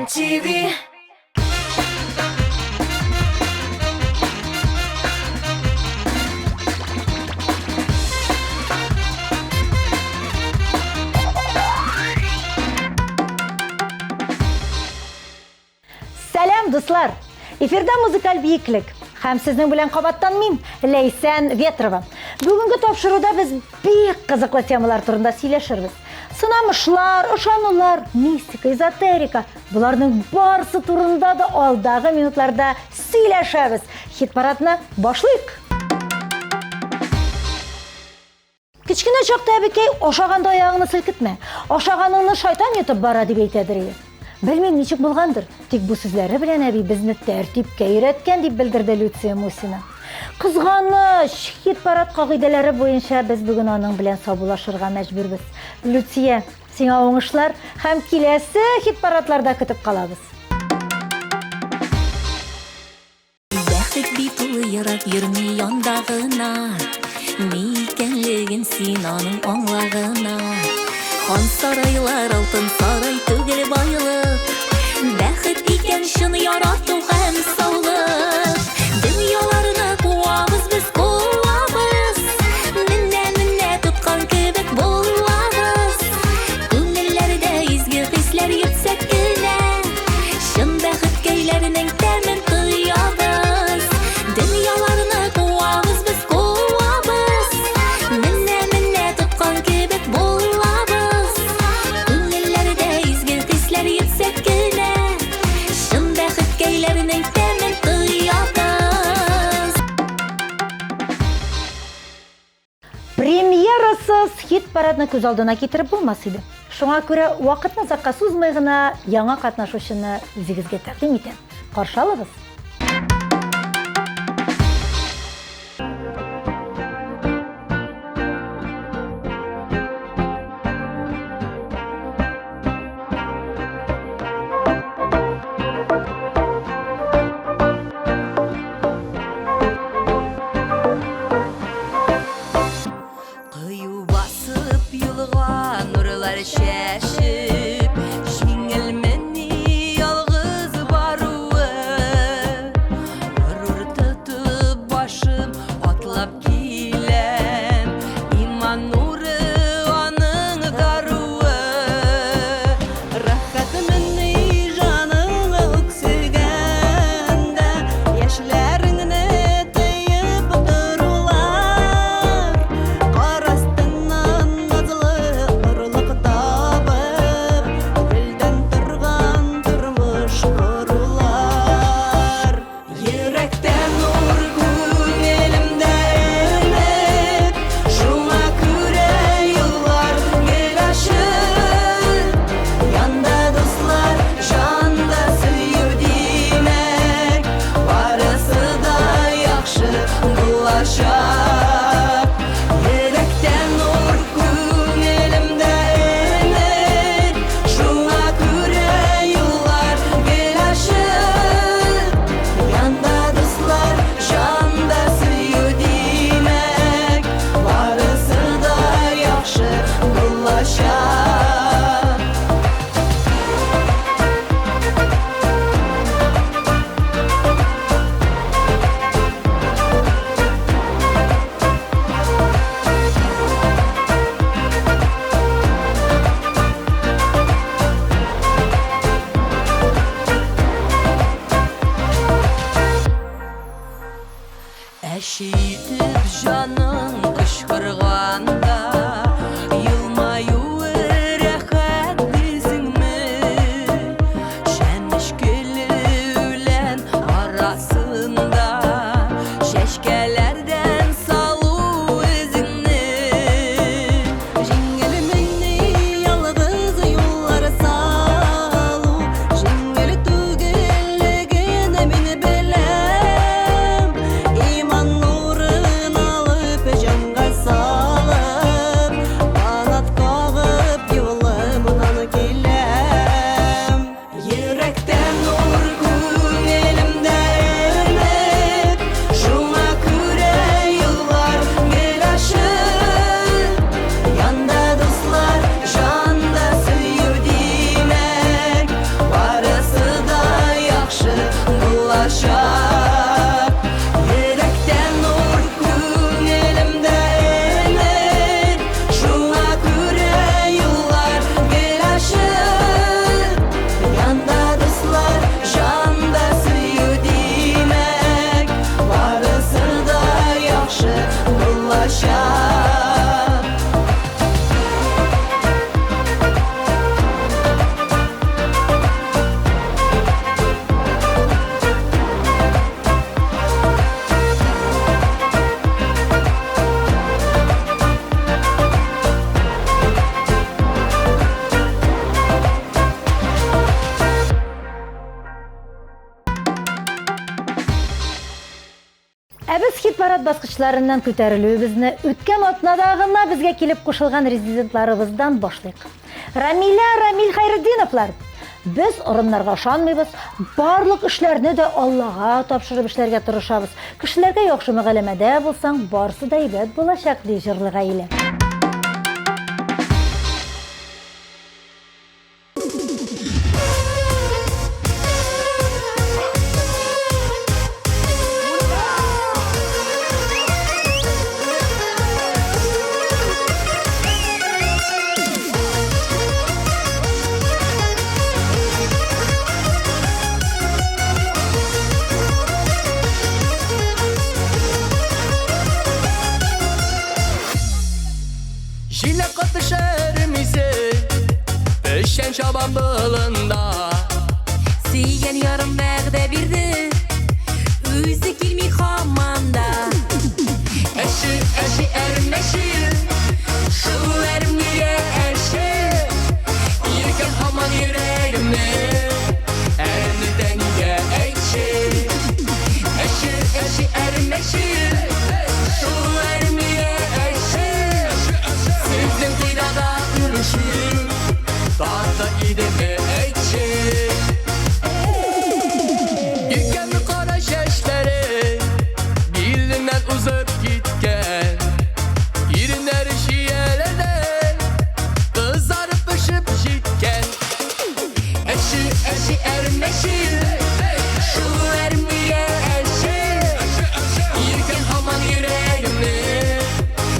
TV. Сәлем, дуслар! Эфирда музыкаль биеклек. Һәм сезнең белән кабаттан мин, Ләйсән Ветрова. Бүгенге тапшыруда без бик кызыклы темалар турында сөйләшербез. Сынамышлар, ышанулар, мистика, эзотерика. Буларның барысы турында да алдагы минутларда сөйләшәбез. Хит-парадны башлыйк. Кичкенә чакта әбекәй ашаганда аягыңны селкетмә. Ашаганыңны шайтан йотып бара дип әйтәдер. Белмим, ничек булгандыр, тик бу сүзләре белән әби безне тәртипкә өйрәткән дип белдерде Люция Мусина. Кызганыч, хит-парад кагыйдәләре буенча без бүген аның белән сабулашырга мәҗбүрбез. Люция, сиңа уңышлар һәм киләсе хит-парадларда көтеп калабыз. Бәхет бит ул ярап йөрми яндагына, ни икәнлеген син аның аңлагына. Хан сарайлар алтын сарай түгел байлык, бәхет икән шуны ярату һәм саулык. Дөньяларны куабыз без куабыз, менә тоткан кебек булабыз. Күңелләрдә изге хисләр йөксәк кенә, шун бәхеткәйләрнең тәмен тоябыз. Дөньяларны куабыз без куабыз, менә тоткан кебек булабыз. Премьерасыз хит-парадны күз алдына китереп булмас иде. Шуңа күрә вакытны озакка сузмай гына яңа катнашучыны үзегезгә тәкъдим итәм. Каршы алыгыз. Şaşıp, şüngel meni yalğız baruı. Біз хит-парад басқычларынан көтәрелүебезне үткән атнадагына безгә килеп кушылган резидентларыбыздан башлыйк. Рамил Хайретдиновлар. Без орыннарга ышанмыйбыз, барлык эшләрне дә Аллага тапшырып эшләргә тырышабыз. Кешеләргә яхшы мөгаләмәдә булсаң, барысы да әйбәт булачак ди җырлы гаилә. Jile katışırımızı Düşen şaban bılında Siygen yarım bəğdə birdi Üzü kilmi xamanda Eşi ermeşi Şu ermeye eşi Yirken haman yüreğimde Erniden ye ekşi Eşi ermeşi Şu ermeye eşi Sizin kıydada ürüşür Dağda gideme ekşi Yükümlü kara şeşleri Bilinden uzak gitken Yerinler şiyelerden Kızarıp ışıp jitken Eşi ermeşi Şu ermeye eşi Yirken haman yüreğimde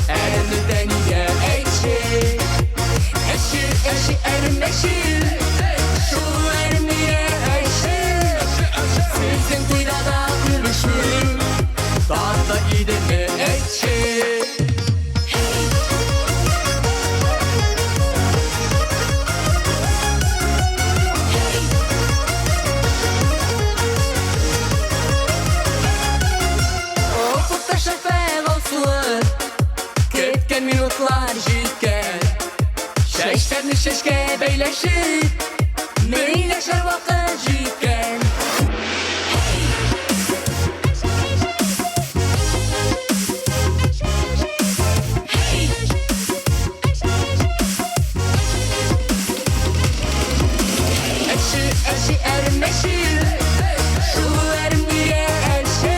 Erniden ye ekşi Eşi ermeşi Şu ermeye eşi Sizin kıydada gülüşür Dağda gideme ekşi Ufukta şafak olsun Ketken minutlar jitken Şeşlerini şeşke beyleşip Meyleşer vakit jitken Eşi ermeşi Şu ermeye eşi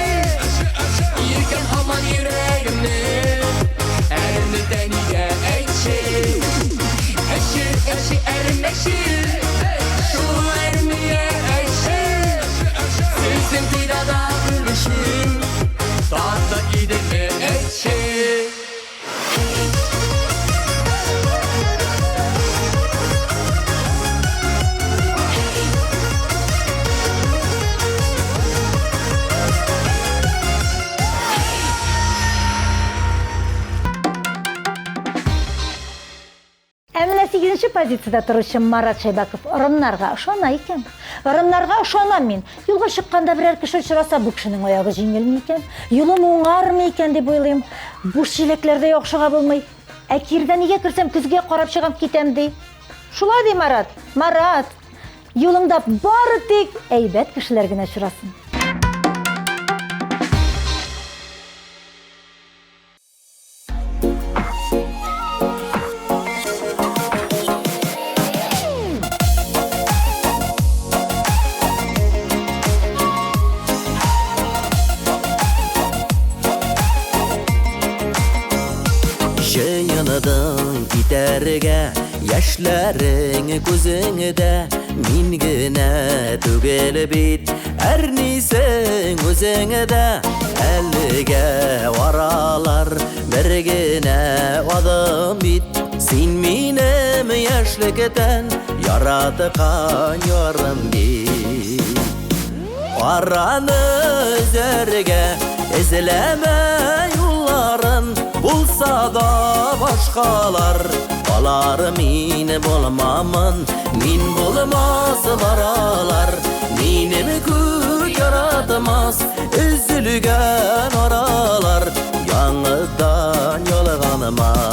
Yirken haman yüreğimde Erniden ye ekşi Eşi ermeşi Şu ermeye eşi Sizin kıydada gülüşür Dağda gideme ekşi Әмінә 8-ші позицияда тұрышы Марат Шайбаков ырымнарға ышана екен. Ырымнарға ышанам мен. Юлға шыққанда бірер кіші ұшыраса, бұл кішінің аяғы жеңіл ме екен? Юлым оңар ме екен деп ойлайым. Бұш желеклерде яқшыға болмай. Әкерден неге кірсем күзге қарап шығам кетем дей. Шулай дей Марат. Марат, юлыңда бары тек әйбәт кішілергіне ұшырасын. Жиынадың китерге Яшьләрең күзеңдә Мин генә түгел бит Әрнисең үзеңдә Әлегә варалар Бер генә адым бит Син минем яшьлектән Яратҡан ярым бит Араны өзәргә Эзләмә юлларын Булса да башкалар Алар мин булмамын Мин булмасылар алар Минем күк яратмас Üzülгән аралар Яңыдан ялганмас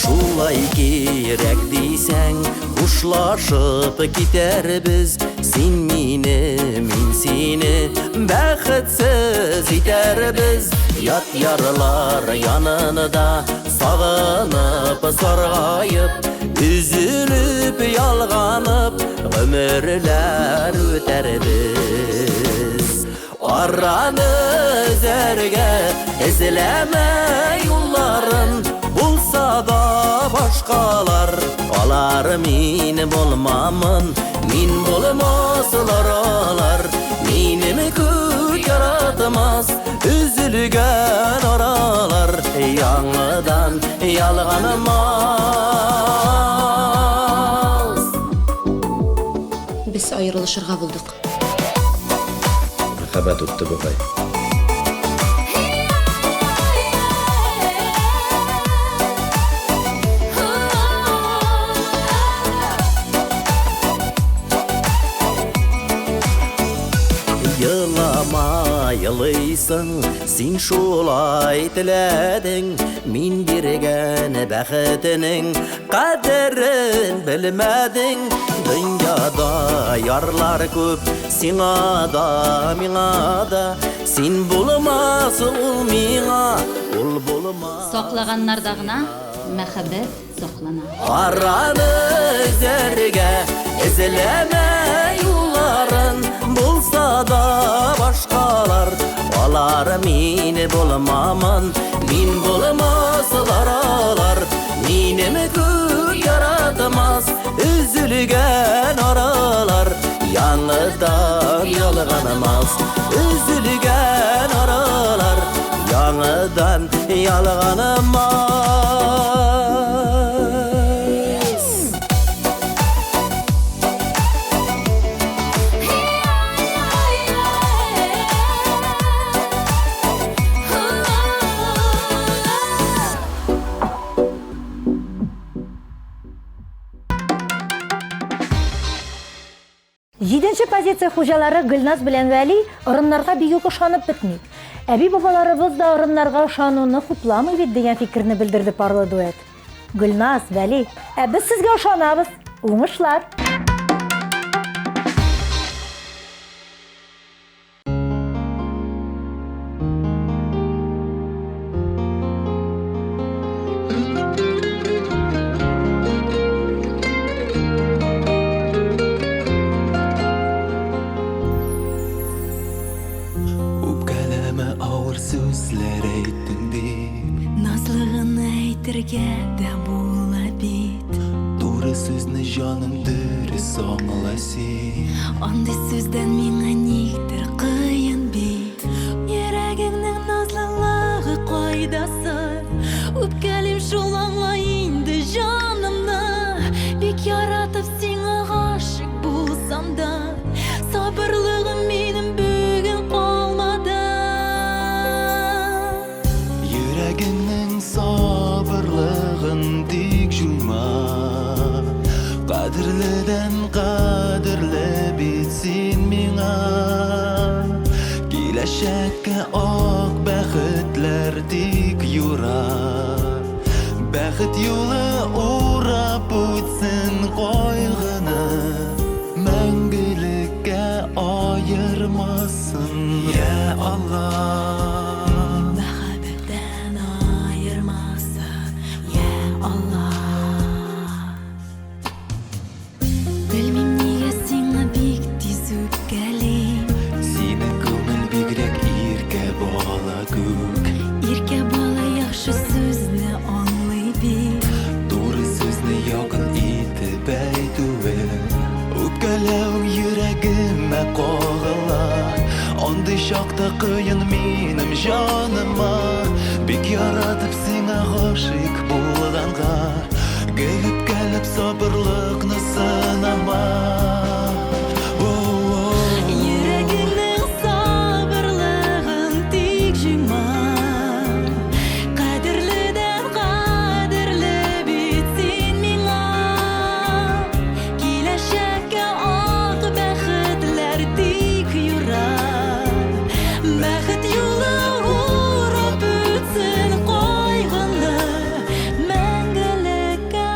Шулай кирәк дисәң Хушлашып китәрбез Sen meni, men seni Бәхетсіз итербіз Ят ярылар янында Сағынып, сарғайып Үзіліп, ялғанып Ғөмірлер өтербіз Араны өзерге Ізләмә юлларын Булса да башқалар Алар мен болмамын Мен болмасылар алар Менім көк яратмас Үзілген аралар Яңыдан ялғанымас Biz ayrılışırga bulduk. Махаббат утты бугай. Yılama yılıysan Sen şolay tiledin Min birgen bəxtinin Qadrin bilmedin Dünyada yarlar köp Sina da, mina da Sen bulmaz ol mina Ol bulmaz Soqlaganlardagına мәхәббәт соqlana. Arаны üzerge izleme yolların Bulsa da başkalar Alar meni bulmamın Min bulmasılar alar Menim kök yaratmaz Üzülgen aralar Yanıdan yalğanmaz Üzülgen aralar Yanıdan yalğanmaz Жиденче позиция хужалары Гүлназ белән Вәли ырымнарга бик үк ышанып бетми. Әби бабаларыбыз да ырымнарга ышануны хупламый бит дигән фикерне белдерде парлы дуэт. Гүлназ, Вәли, без сезгә ышанабыз. Уңышлар. Nazlığını eytirge de bula bit Doğru sözünü canım dürüst anlasın Ondy sözden mingə nikdir qıyın bit Yüreğinin nazlılığı qaydasın Öpkelim şol anlayındı canımda Bik yaratıp seni aşık bulsam da Sabırlığım benim bugün qalmadı Yüreğinin sabırlığın dik juyma Qadirliden qadirli bitsin mina Kileşekke ak bəxtlər dik yurar Bəxt yolu uğrap ötsin qoyğını Мәңгілікке ayırmasın Ya Allah Мәхәббәттән ayırmasın Ya Allah Білмем неге сиңа бик тиз үпкәлим Сені көңіл бигрәк иркә бала күк Иркә бала яхшы сүзне аңлый бит Doğru sözünü yakın itib әйтүе Үпкәләү йөрәгемә кагыла Андый шакта кыйын минем җаныма Бик яратып сиңа гашыйк булганга Гыйбкәләп сабырлыкны сынама Йөрәгеңнең сабырлыгын тик җыйма Кадерледән кадерле бит син миңа Киләчәккә ак бәхетләр тик юрар Бәхет юлы урап үтсен кайгылы Мәңгелеккә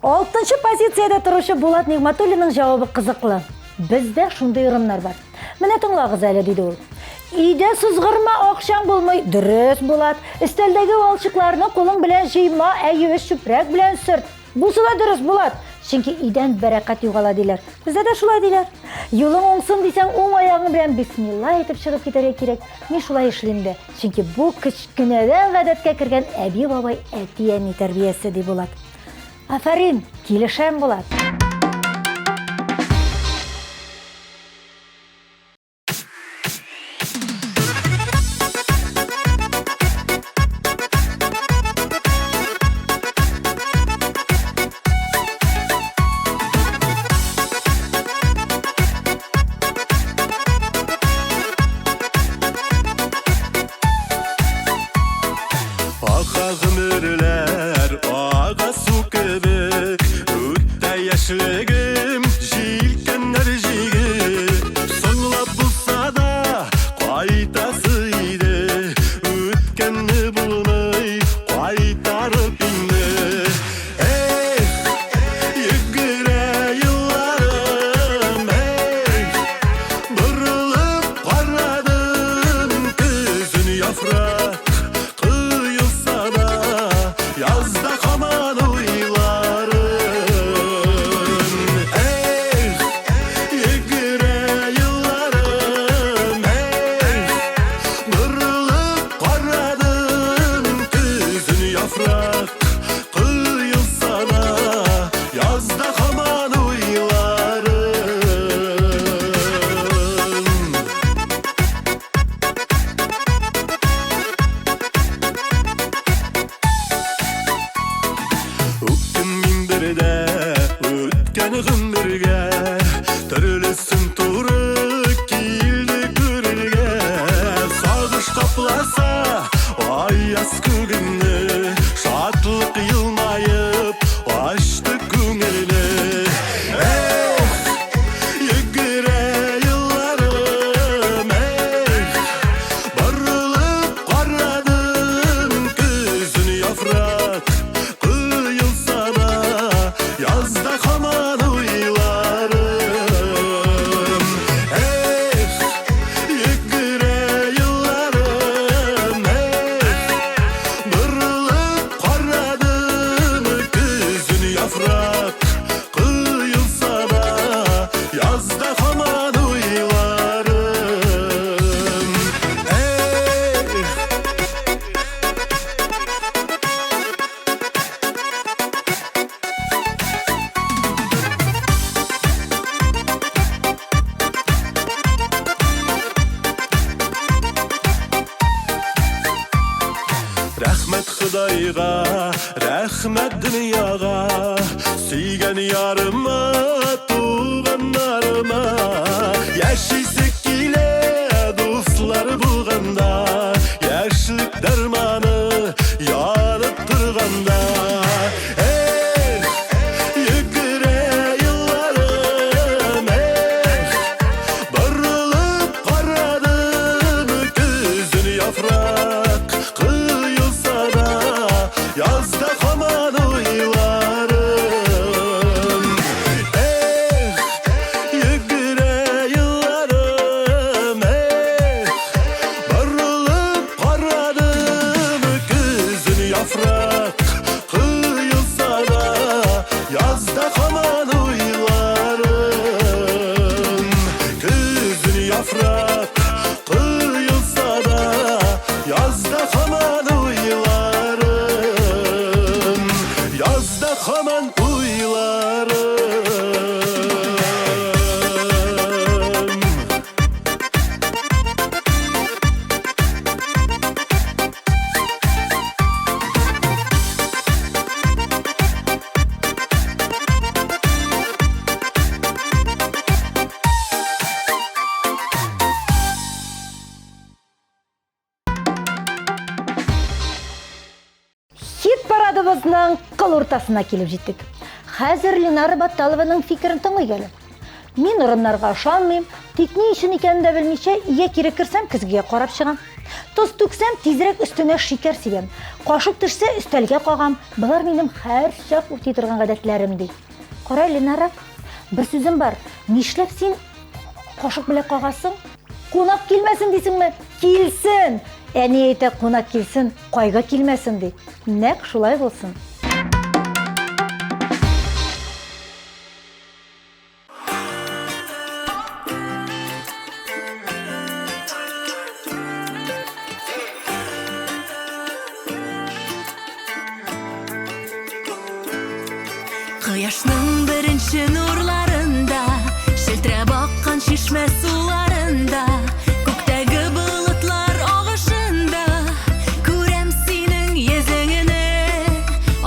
6-нчы позицияда торучы Булат Нигматуллинның җавабы кызыклы. Бездә шундый урыннар бар. Менә тыңлагыз әле, диде ул. Өйдә сызгырма, акчаң булмый. Дөрес, Булат. Өстәлдәге валчыкларны кулың белән җыйма, әйе чүпрәк белән сөрт. Бусы да дөрес, Булат. Чөнки өйдән бәрәкәт югала диләр. Бездә дә шулай диләр. Юлың уңсын дисәң, уң аягың белән бисмилла әйтеп чыгып китәргә кирәк. Мин шулай эшлим дә. Чөнки бу кечкенәдән гадәткә кергән әби-бабай әти-әни тәрбиясе, ди Булат. Афарин, килешәм, Булат. Ака гомерләр, ага су кебек, үтә яшьлегем, җилкәннәр җигеп, соңлап булса да кайтасы иде, үткәнне булмый кайтарып инде. Йөгерә елларым, борылып карадым көзен яфрак. Yazda kaman uylarım, yegire yıllarım, Kırılıp karadım kızın yaprak, kıyılsa da yazda kaman uylarım. Өткен ғұмырға түрлісін туры келді көрерге, сағыш қапласа аяз көгімні, шатлық йылмайып ашты көңілні. Йөгерә йылларым, борылып қарадым көзін яфрак, кıyılsa da yazda kaman uylarım. Yegire yıllarım, Kırılıp karadım kızın yaprak, kıyılsa da yazda kaman uylarım. Рәхмәт Худайга, рәхмәт дөньяга, сөйгән ярыма, туганнарыма. Яшисе килә дуслар булганда, яшьлек дарманы янып торганда. Йөгерә йылларым, борылып карадым көзен яфрак, кıyılsa da yazda kaman uylarım. Yegire yıllarım, borılıp karadım kızın yaprak, kıyılsa da yazda kaman uylarım. Kızın yaprak, kıyılsa da yazda kaman uylarım, yazda kaman uylarım. Хит парадыбызның кыл уртасына килеп җиттек. Хәзер Ленара Батталованың фикерен тыңлый әле. Мин урыннарга ышанмыйм, тик ни өчен икәнен дә белмичә, өйгә кире керсәм көзгегә карап чыгам. Тоз түксәм, тизрәк өстенә шикәр сибәм. Кашык төшсә, өстәлгә кагам. Булар минем һәр чак ути торган гадәтләрем ди. Кара, Ленара, бер сүзем бар. Нишләп син кашык белән кагасың? Кунак килмәсен дисеңме? Килсен. Әни әйтә, кунак килсен, кайга килмәсен ди. Нәк шулай булсын. Кояшның беренче нурларында, шелтрәп аккан чишмә суларында, күктәге болытлар агышында, күрәм синең йөзеңне,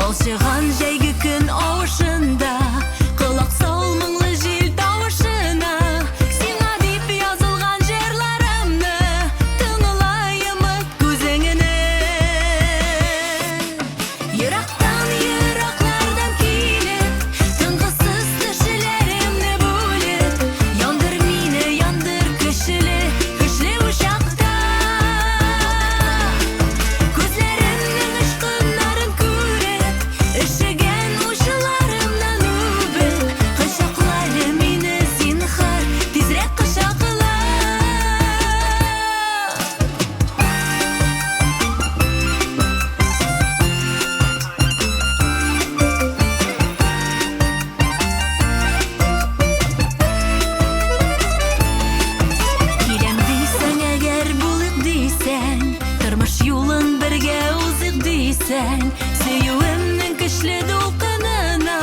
алчыган җәйге көн авышында, колак сал моңлы җил тавышына, сиңа дип язылган җырларымны, тыңлайым күзеңне. Ерактан ераклардан килеп, тынгысыз төшләремне бүлеп, яндыр мине, яндыр көчле, көчле учакта. Күзләремнең ышкыннарын күреп, өшегән учларымнан үбеп, кочаклады мине зинһар, тизрәк кочакла. Киләм дисәң, әгәр булык дисәң, тормыш юлын бергә узык дисәң, сөюемнең көчле дулкынына,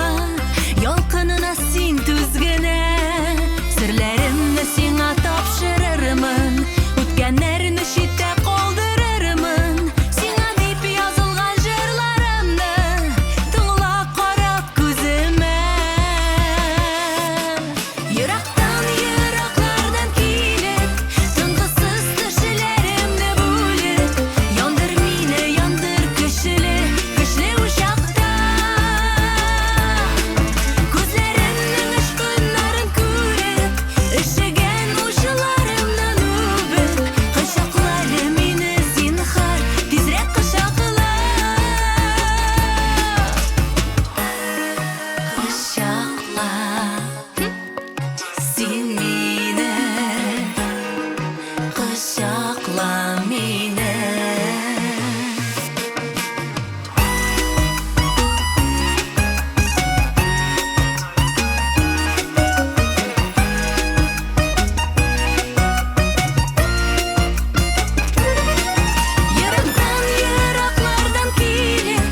ялкынына син түзгенә, серләремне сиңа тапшырырмын, үткәннәрне читтә калдырырмын, сиңа дип язылган җырларымны, тыңла карап күземә. Ерактан ераклардан килеп, тынгысыз төшләремне бүлеп, яндыр мине, яндыр көчле, көчле учакта. Күзләремнең ышкыннарын күреп, өшегән учларымнан үбеп, кочаклады мине зинһар, тизрәк кочакла. Кочакла, син мине, кочакла мине. Ерактан ераклардан килеп,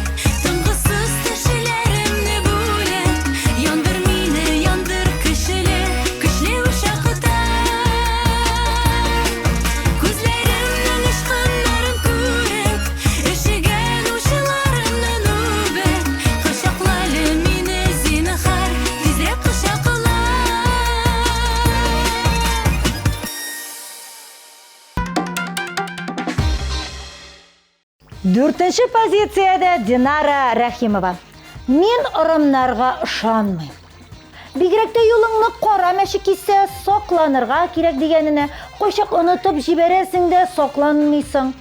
тынгысыз төшләремне бүлеп, яндыр мине, яндыр көчле, көчле учакта. Күзләремнең ышкыннарын күреп, өшегән учларымнан үбеп, кочаклады мине зинһар, тизрәк кочакла. Дүртенче позициядә Динара Рәхимова. Мин ырымнарга ышанмыйм. Бигрәк тә юлыңны кара мәче кисә, сакланырга кирәк дигәненә, кайчак онытып җибәрәсең дә сакланмыйсың.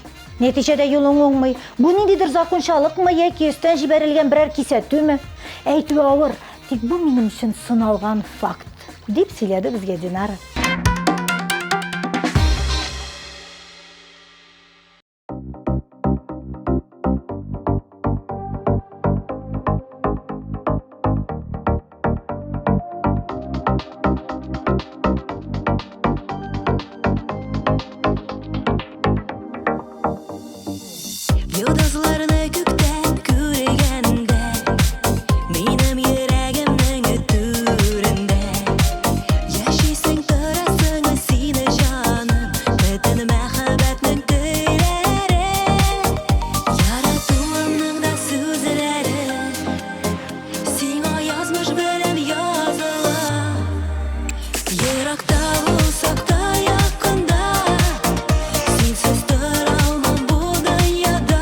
Нәтиҗәдә юлың уңмый. Бу ниндидер закончалыкмы яки өстән җибәрелгән берәр кисәтүме? Әйтү авыр, тик бу минем өчен сыналган факт, дип сөйләде безгә Динара. Йолдызларны күктән күргәндә, минем йөрәгемнең түрендә, яшисең торасың син җаным, бөтен мәхәббәтнең көйләре, яратуымның да сүзләре, сиңа язмыш белән языла. Еракта булсак та якында, синсез тора алмам бу дөньяда.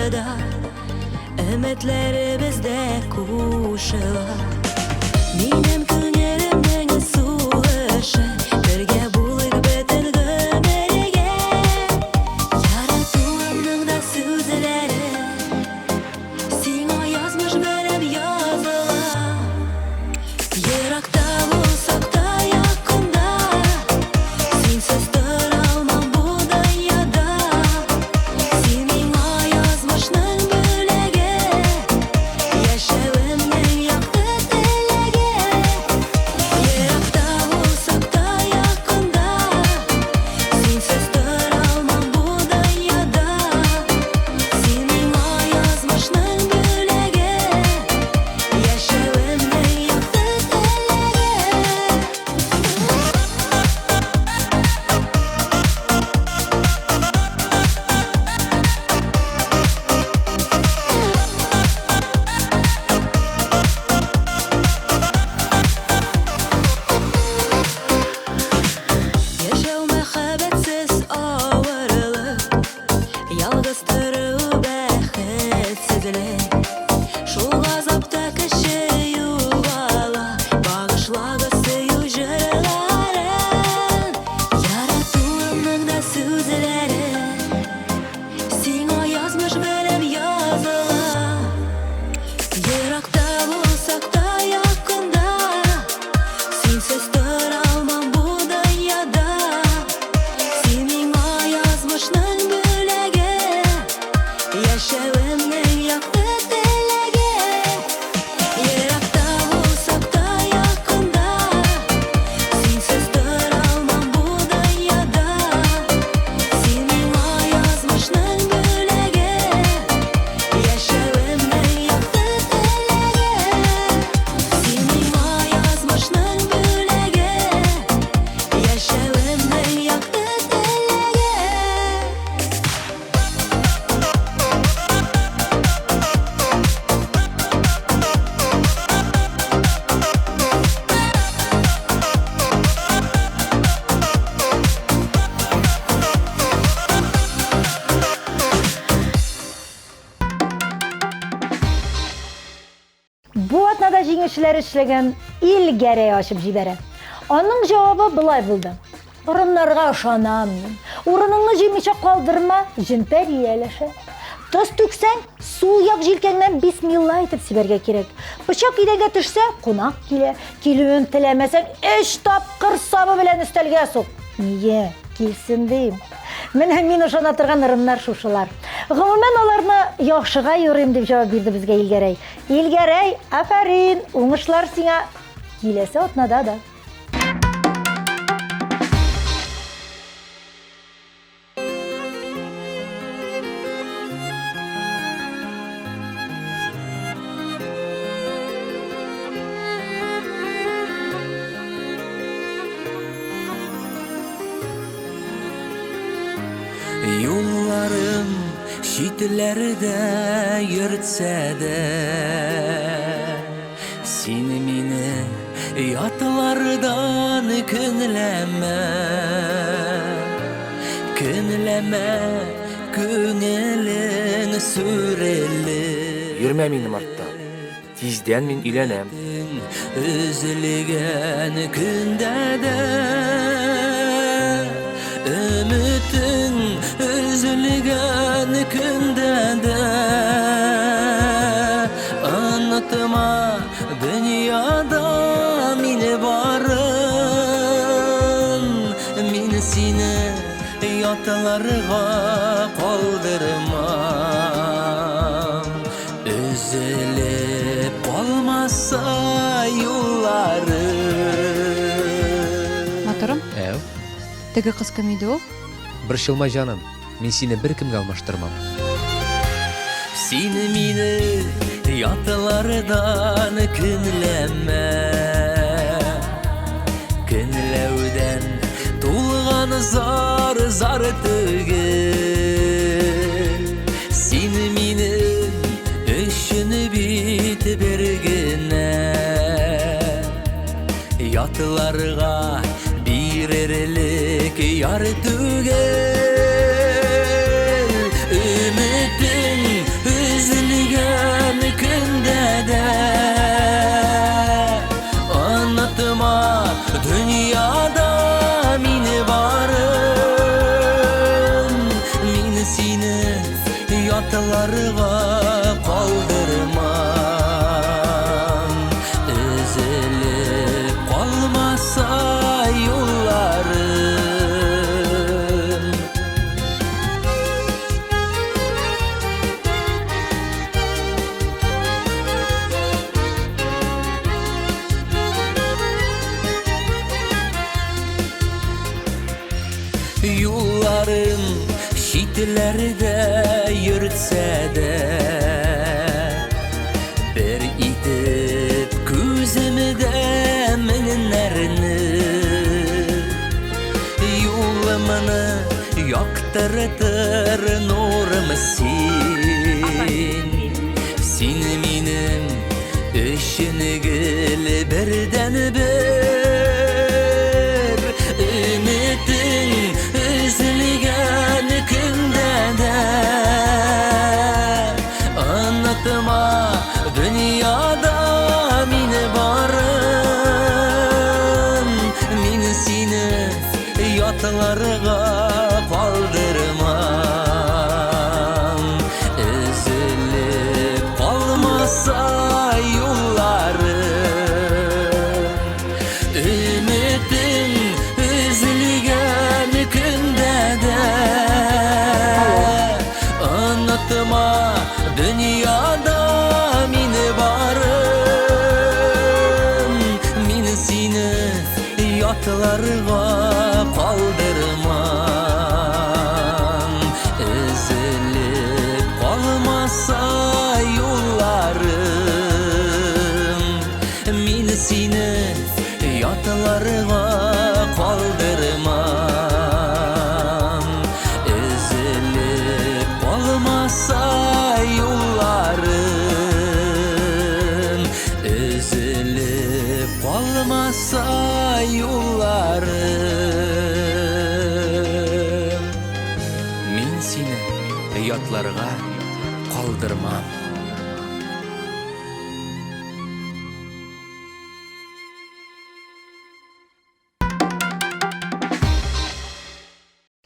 barıda Ümitlerimiz de kuşular Benim köngülümden suğuşı Birge bulayık bütün gömerge Yaratılanın da sözleri Sina yazmış benim yazıla Yırakta olsak da yakında Sensiz duramam bu dünyada Seninle yazmışsın bölege Yaşamımın yaktı telege Yırakta olsak da yakında Sensiz duramam bu dünyada Seninle yazmışsın bölege Yaşamımın yaktı telege Yaşау мәхәббәтсез авырлык Ялгыз тору бәхетсезлек Шул газапта кеше югала Багышлагы сөю җырларын Яратуымның да сүзләре Сиңа язмыш белем языла Еракта булсак та якында Синсез торалмам бу dünyada Seninle yazmışsın bölege Yaşamımın yaktı telege Yırakta olsak da yakında Sensiz duramam bu dünyada Seninle yazmışsın bölege Yaşamımın yaktı telege Seninle yazmışsın bölege Yaşamımın yaktı telege Bu atnada жеңүүчүлөр иштеген илгери ашып жибере. Анын жообу былай болду. Урындарга ышанам. Урыныңны жемиче калдырма, жинпер иелеше. Тоз түксең, суяк жилкеңден бисмилла айтып сиберге керек. Бычак идеге түшсө, кунак киле. Килүүн тилемесең, 3 тапкыр сабы белән өстәлгә сук. Ние? Килсин дейм. Менә мин ышана торган ырымнар шушылар. Гомумән аларны яхшыга юрыйм дип җавап бирде безгә Илгәрәй. Илгәрәй, афарин, уңышлар сиңа. Киләсе атнада да. Yollarım şitlerde yürtse de Seni mini yatlardan künleme Künleme künelin süreli Yürüme benim artta. Tizden men ülenem. Üzülgen günde de Ümitin üzülgen günde de Anlatma dünyada mini barın Min seni yatlarga kaldırmam Üzülüp olmazsa yolları Motorum, Әу, теге кыз кем иде ул? bir şılma canım. Men seni bir kimge almaştırmam. Seni mini yatlardan künleme Künlevden tulgan zar tügül Seni mini düşünü bit bergine Yatlarga birerlik yar tügül Ümitin Yatlarga kaldırmam Üzülüp kalmasa yollarım Yollarım şitlerde yürütse de Bir itip gözümde minlerini Yolumunu yaktırtır nurumsin Sen benim işinigil birden bir Ümitin üzülgen günde de Anlatma dünyada mini barım Min seni yatlarga kaldırmam Üzülüp kalmasa yollarım Ümitin üzülgen günde de Anlatma dünyada mini barım Min seni yatlarga kaldırmam Üzülüp kalmasa yollarım Min seni yatlarga kaldırmam Üzülüp kalmasa yollarım Üzülüp kalmasa yollarım Min seni yatlarga kaldırmam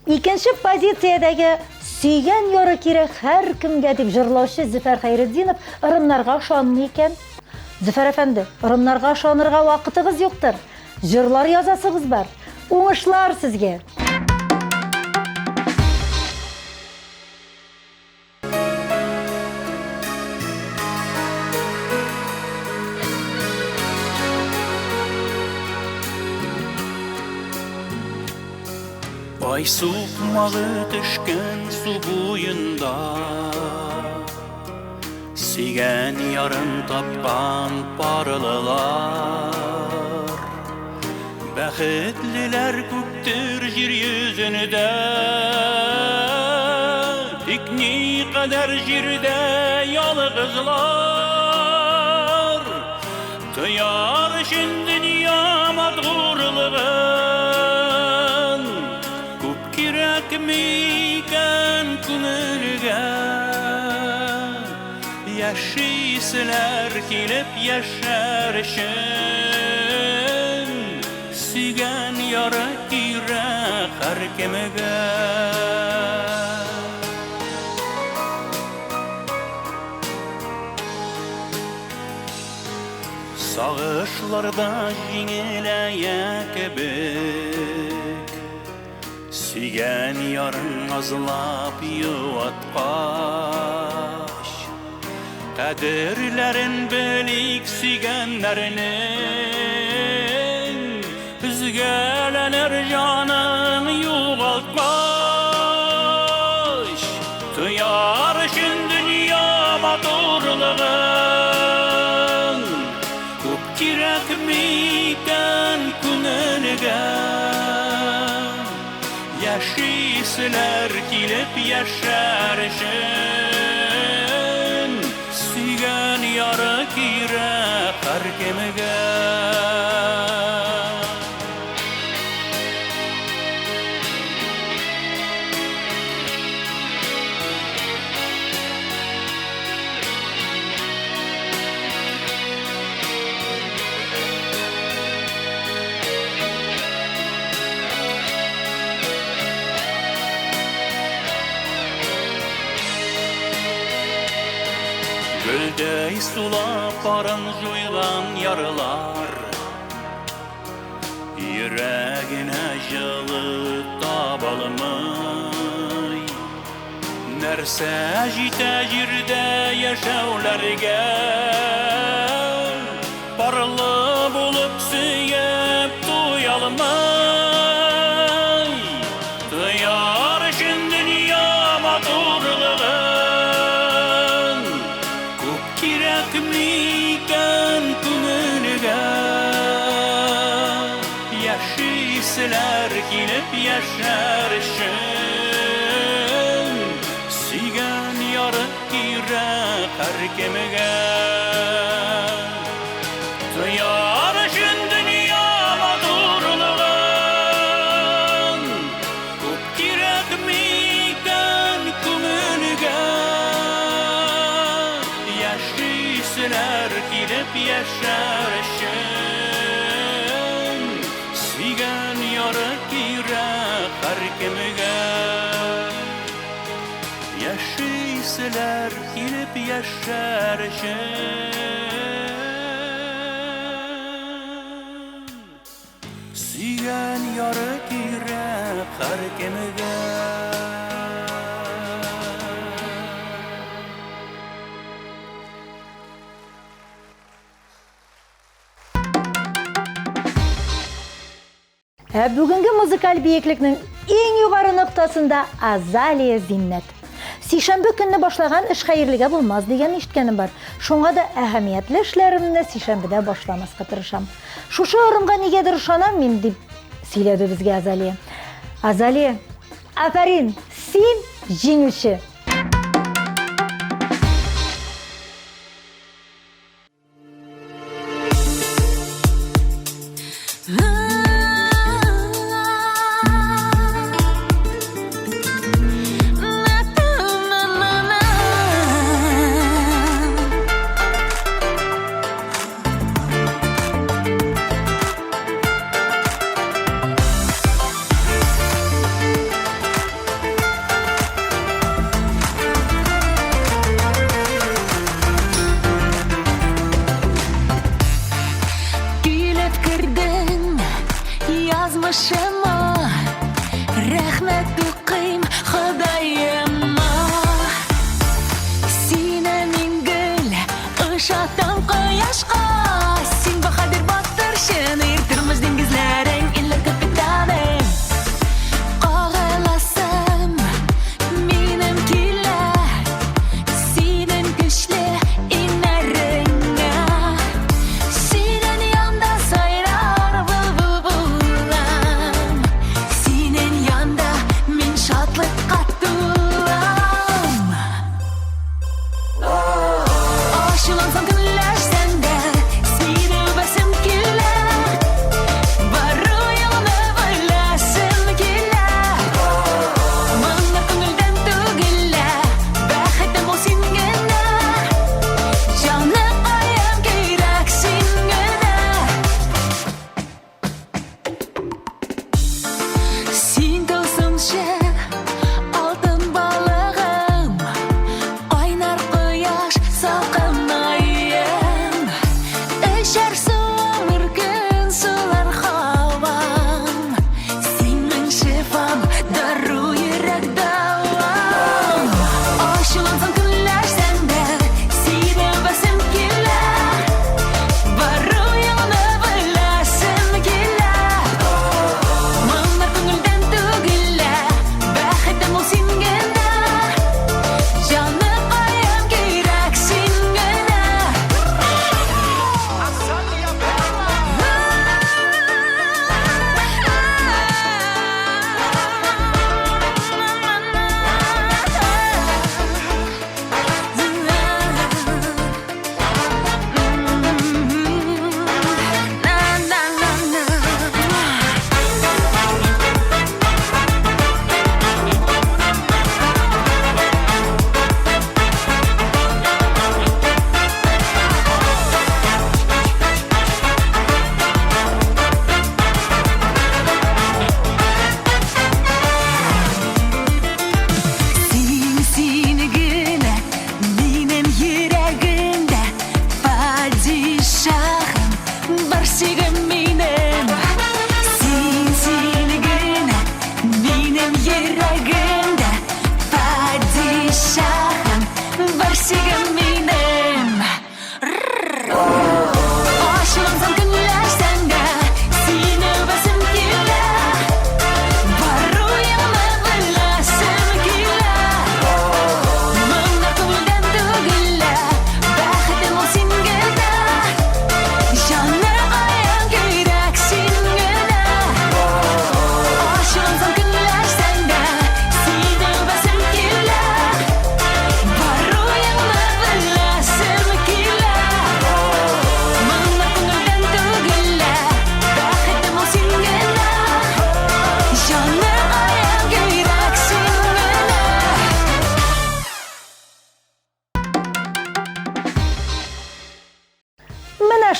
İkinci pozitsiyadagi suygan yori kerak har kimga deb jırlovchi Zufar Xayriddinov ырымнарга ышанмый ekan. Zufar efendi, ырымнарга ышанырга вакытыгыз юктыр. Jırlar язасыгыз бар. Уңышлар сезгә. Ay soğumağı düşkün su boyunda Sügen yarın tapkan parlılar Bəxtliler köktür jir yüzünde Dikni kadar jirde yalğızlar Kıyar için dünya madğurlığın Kup kirekmeyken künürge Yaşıysiler kilip yaşarışın Sügen yara kire her kemege Sağışlarda jingileye kebek Sügen yarın azlap yuvatkaş Kadirlerin belik sügenlerinin Üzgelenir canın yuvaltmaş Kıyar için dünya madurlığın Kup kirekmeyken künelge Yaşıysiler kilip yaşarışın Sügen yara kire her kemege Gölde sulap barın juygan yarılar Yüreğine жылы tabalımay Nerse jite jirde yaşavlarga Barlı bulup süyep tuyalımay Duyar için dünya maturlığın Kup kirekmiyken kümülge Yaşıysiler kilip yaşarışın Sügen yarık girek her kemige Duyar için dünya maturlığın Kup kirekmiyken kümülge Yaşıysiler kilip yaşarışın Sügen yarık girek her kemige Yaşıysiler kilip yaşarışın Sügen yarık girek her kemige Бүгінгі музыкаль биекліктің ең юғары нұқтасында Азалия Зиннет. Сейшәмбе көнне башлаған эш хәерлегә булмас дигән ишеткәнем бар. Шуңа да әһәмиятле эшләремне сейшәмбедә башламаска тырышам. Шушы орынга нигәдер ышанам мин дип сөйләде безгә Азалия. Азалия, афарин, син җиңүче.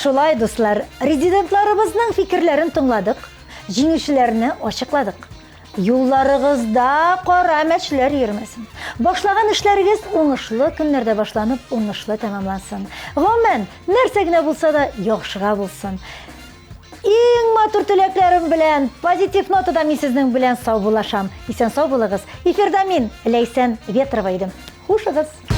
шулай, дуслар, резидентларыбызның фикерләрен тыңладык, җиңүчеләрне ачыкладык. Юлларыгызда кара мәчләр йөрмәсен. Башлаган эшләрегез уңышлы көннәрдә башланып, уңышлы тәмамлансын. Гомумән, нәрсә генә булса да яхшыга булсын. Иң матур теләкләрем белән, позитив нотада мин сезнең белән сау булашам. Исән сау булыгыз. Эфирда мин, Ләйсән Ветрова идем. Хушыгыз.